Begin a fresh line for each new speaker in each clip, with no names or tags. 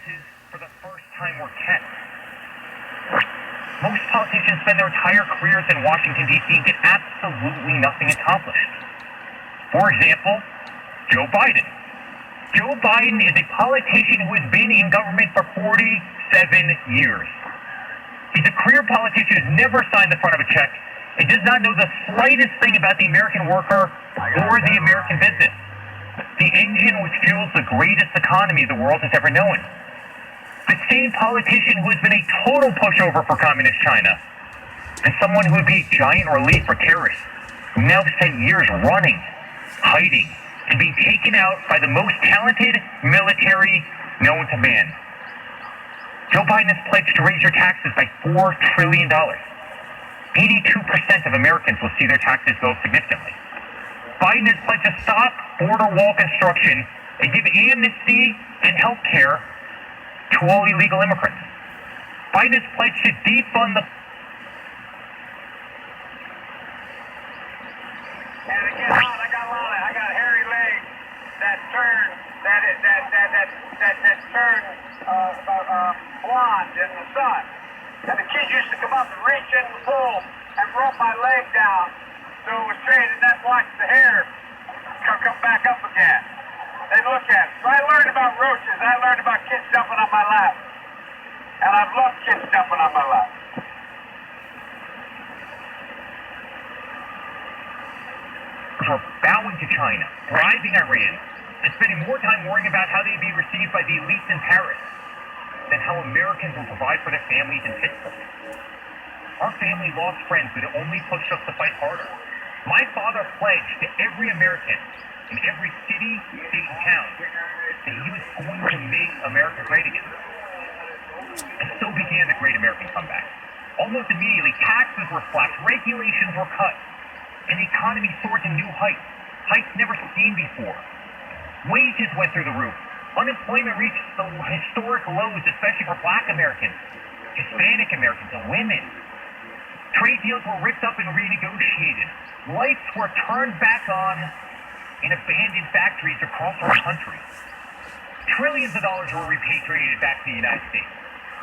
taxes for the first time were kept. Most politicians spend their entire careers in Washington, D.C. and get absolutely nothing accomplished. For example, Joe Biden. Joe Biden is a politician who has been in government for 47 years. He's a career politician who's never signed the front of a check and does not know the slightest thing about the American worker or the American business. The engine which fuels the greatest economy the world has ever known. The same politician who has been a total pushover for communist China, and someone who would be a giant relief for terrorists, who now spent years running, hiding, and being taken out by the most talented military known to man. Joe Biden has pledged to raise your taxes by $4 trillion. 82% of Americans will see their taxes go up significantly. Biden has pledged to stop border wall construction and give amnesty and health care to all illegal immigrants. Biden has pledged to defund the...
I got hairy legs that turn blonde in the sun. And the kids used to come up and reach in the pool and rub my leg down so it was straight, and then watch the hair come back up again. They look at it. So I learned about roaches. I learned about kids jumping on my lap. And I've loved kids jumping on my lap.
For bowing to China, bribing Iran, and spending more time worrying about how they'd be received by the elites in Paris than how Americans will provide for their families in Pittsburgh. Our family lost friends who only pushed us to fight harder. My father pledged to every American in every city, state, and town that he was going to make America great again. And so began the Great American Comeback. Almost immediately, taxes were slashed, regulations were cut, and the economy soared to new heights, heights never seen before. Wages went through the roof. Unemployment reached the historic lows, especially for Black Americans, Hispanic Americans, and women. Trade deals were ripped up and renegotiated. Lights were turned back on in abandoned factories across our country. Trillions of dollars were repatriated back to the United States,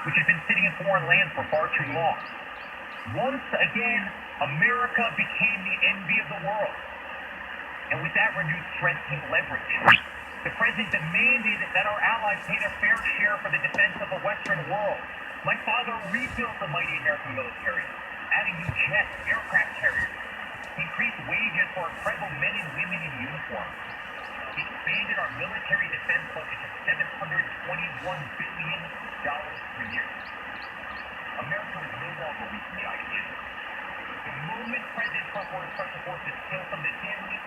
which has been sitting in foreign lands for far too long. Once again, America became the envy of the world. And with that renewed strength came leverage. The president demanded that our allies pay their fair share for the defense of the Western world. My father rebuilt the mighty American military, adding new jets, aircraft carriers. He increased wages for incredible men and women in uniform. He expanded our military defense budget to $721 billion per year. America is no longer weak in the ideas. The moment President Trump orders special forces to kill some of his family,